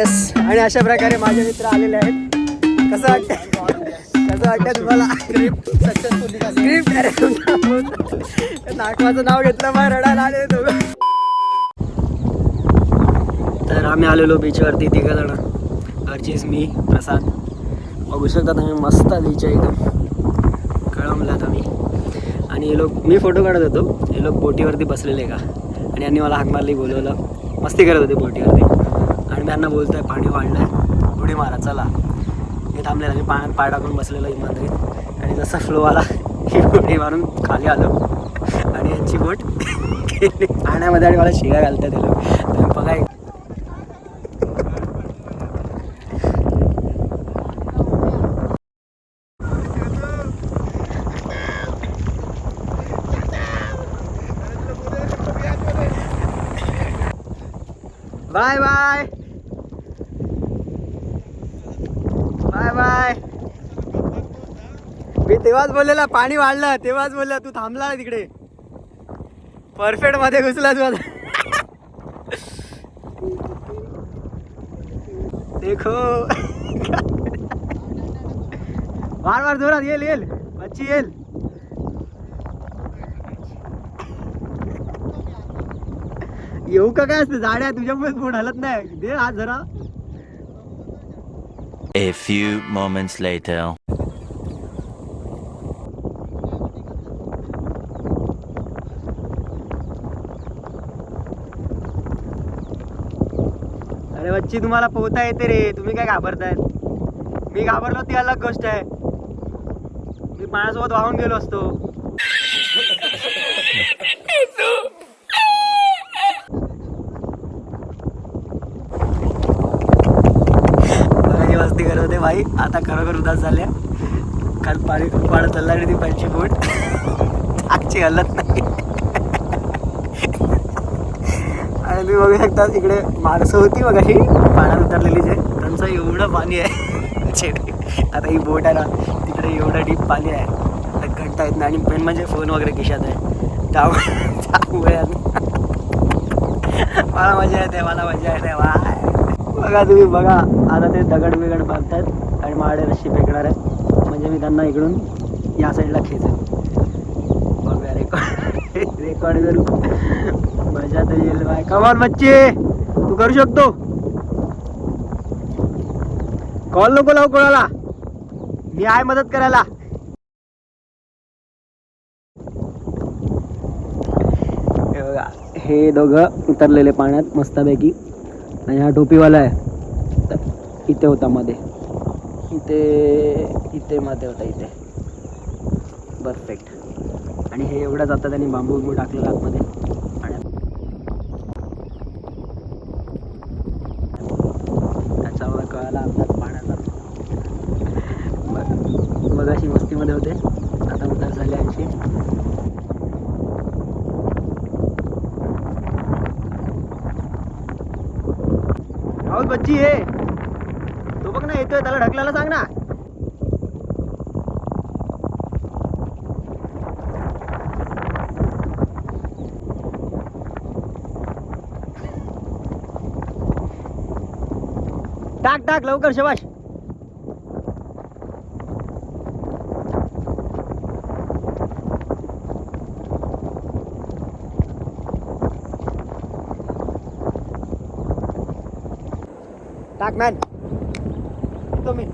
Yes. आणि अशा प्रकारे माझे मित्र आलेले आहेत. कसं वाटतं तुम्हाला? स्क्रिप्ट नाटकाचं नाव घेतलं मग रडायला आले दोघं. तर आम्ही आलेलो बीचवरती 3 जण. अर्चिस, मी, प्रसाद. बघू शकता तुम्ही मस्त बीच आहे एकदम. कळमलात आम्ही. आणि हे लोक, मी फोटो काढत होतो, हे लोक बोटीवरती बसलेले का. आणि यांनी मला हाक मारली, बोलवलं. मस्ती करत होते बोटीवरती. आणि मी यांना बोलतो आहे पाणी वाढलं आहे, उडी मारा चला. हे थांबलेलं, मी पाण्यात पाय टाकून बसलेलो इमानदारीत. आणि जसा फ्लो आला ही उडी मारून खाली आलो. आणि यांची बोट पाण्यामध्ये आणि मला शिगा घालतात ते लोक. तुम्ही बघा. Bye bye bye bye. मी तेव्हाच बोललेला पाणी वाढलं, तेव्हाच बोलला तू थांबला तिकडे. परफेक्ट मध्ये घुसला तू आता. देखो वार वार जोरात येईल मच्छी येईल. येऊ का काय असतं जाड्या, तुझ्यामुळे पोट हलत नाही. दे हात जरा. A few moments later. अरे बच्ची, तुम्हाला पोहता येते रे, तुम्ही काय घाबरताय? मी घाबरलो ती अलग गोष्ट आहे. मी पाण्यासोबत वाहून गेलो असतो. बघाची मस्ती करत होते भाई. आता खरोखर उदास झाल्या. काल पाणी खूप वाढत चालला आणि ती पंची बोट आजची हलत नाही. आणि तुम्ही बघू शकता इकडे माणसं होती मग अशी पाण्यात उतरलेली, जे त्यांचं एवढं पाणी आहे. आता ही बोट आहे ना, तिकडे एवढं डीप पाणी आहे, घंटा येत नाही. आणि पेन म्हणजे फोन वगैरे खिशात आहे, त्यामुळे मला मजा येते वाय. बघा तुम्ही बघा. आता ते दगड बिगड बांधतात आणि माझ्याकडे रस्सी फेकणार आहेत, म्हणजे मी त्यांना इकडून या साईडला खेचेन. बघूया रेकॉर्ड करू. मजा तर येईल बाय. कमाल बच्चे, तू करू शकतो. कॉल नको लावू कोणाला, मी आहे मदत करायला. हे बघा, हे दोघं उतरलेले पाण्यात मस्तपैकी. आणि हा टोपीवाला आहे, इथे होता मध्ये, इथे मध्ये होता इथे. परफेक्ट. आणि हे एवढं जातं त्यांनी बांबू टाकलेला आतमध्ये पाण्यात. त्याच्यावर कळाला अंदाज पाण्याचा. मग अशी मस्तीमध्ये होते, आता उदास झाले आमची. राहुल बच्ची ये, तो बघ ना येतोय, त्याला ढकलायला सांग ना. टाक टाक लवकर शबाश. टाक मॅन. येतो मी.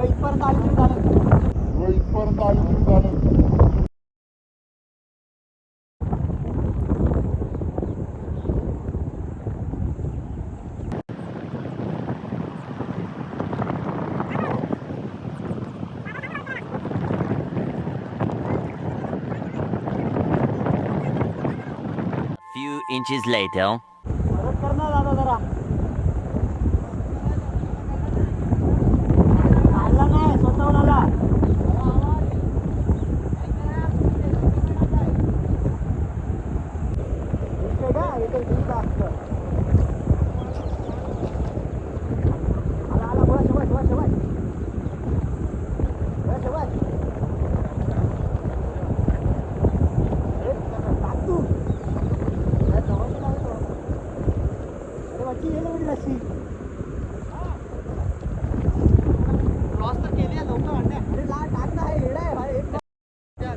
इथपर्यंत आली तरी झालं. Few inches later. मदत कर ना दादा जरा. आला नाही, स्वतःहून आला. वरची गेली होती रस्सी. क्रॉस तर केली आहे लवकर अंड्या. अरे ला टाक ना, हे येडा आहे भाई. एक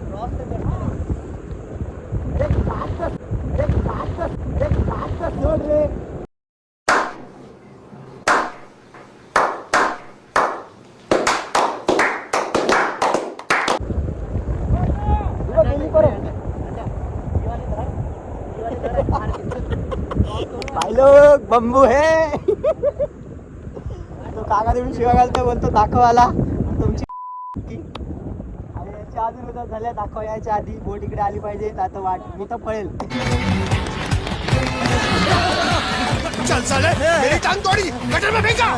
क्रॉस तर करतो. अरे टाक कर, अरे टाक कर, अरे टाक कर, सोड रे. भाई लोग बंबू है. तो काका देऊन शिवा घालतो, बोलतो दाखव आला तुमची. आणि याच्या अजून उद्या झाल्या दाखव, यायच्या आधी बोट इकडे आली पाहिजे. आता वाट मी तर पळेल. चल साले मेरी टांग तोड़ी गटर में फेंका.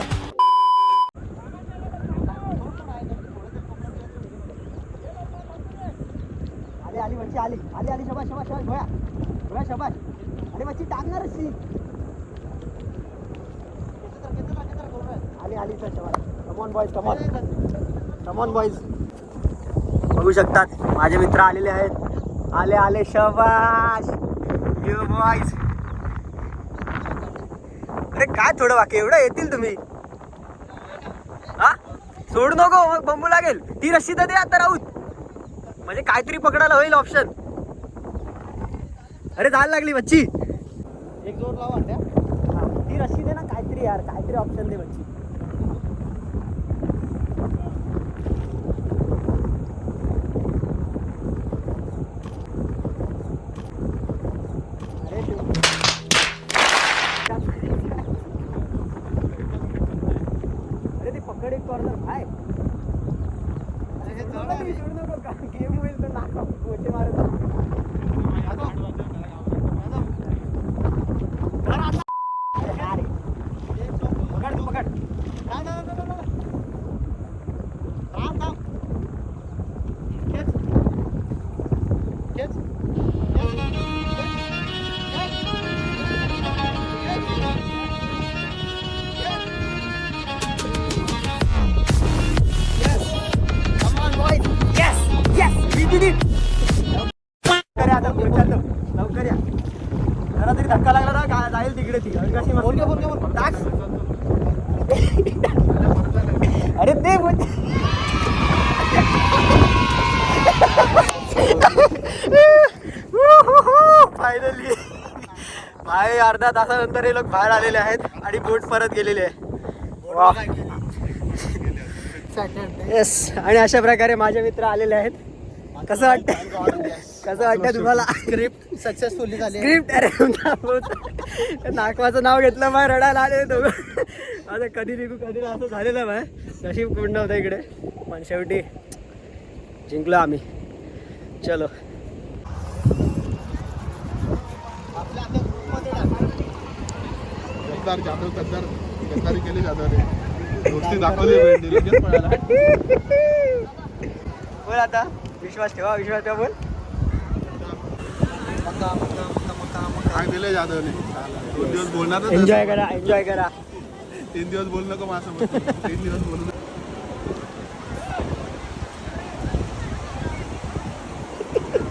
आली आली मच्छी आली आली आली. शबाश शबाश शबाश भोया भोया शबाश. अरे मच्छी टाकणार सी. आली आली सर शबाश. Come on boys come on come on boys. बघू शकतात माझे मित्र आलेले आहेत. आले आले शबाश यू बॉयज. अरे काय थोडं बाकी एवढं येतील तुम्ही. हा सोडू नको मग बंबू लागेल. ती रस्सी तर दे आता राहूत, म्हणजे काहीतरी पकडायला होईल ऑप्शन. अरे जायला लागली मच्छी. एक जोर लावा ती रस्सी दे ना काहीतरी यार, काहीतरी ऑप्शन दे मच्छी. अरे ते पकड एक कॉर्नर भाय. गेम होईल तर नाका गोटे मारत. पकड तू पकड. लवकर या. जरा तरी धक्का लागला ना जाईल तिकडे ती. कशी टाक. अरे ते फायनली भाई अर्धा तासानंतर हे लोक बाहेर आलेले आहेत आणि बोट परत गेलेले आहे. येस. आणि अशा प्रकारे माझे मित्र आलेले आहेत. कसं वाटतं कसं वाटतं तुम्हाला. स्क्रिप्ट सक्सेसफुली झाली. स्क्रिप्ट अरे नाकवाचं नाव घेतलं मग रडायला आले दोघं. आता कधी निघू कधी ना असं झालेलं बाय. नशीब कोण नव्हतं इकडे, पण शेवटी जिंकलो आम्ही. चलो गद्दारी केली जाधवने. दोस्ती दाखवली लगेच पळाला. बोल आता. विश्वास ठेवा विश्वास ठेवा. बोल. काय दिले जाधवने. 2 दिवस बोलणार. एन्जॉय करा एन्जॉय करा. 3 दिवस बोल नको माझ्यासोबत. 3 दिवस बोलू.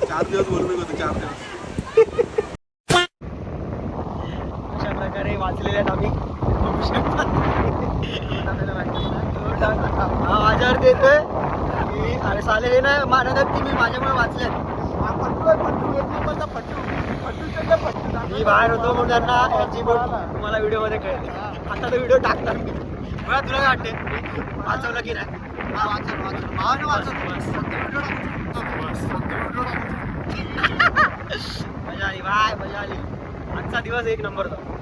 4 दिवस बोलू होते. 4 दिवस अशा प्रकारे वाचलेले आहेत आम्ही. बघू शकता. हा माझ्यावर देतोय. अरे साले हे नाही मानत की मी माझ्यामुळे वाचलेत. मी बाहेर होतो म्हणून त्यांना यांची बोट तुम्हाला व्हिडिओमध्ये कळेल. आता तो व्हिडिओ टाकतात. बघा तुला काय वाटते वाचवलं की नाही. मजा आली बाय मजा आली. आजचा दिवस एक नंबर होता.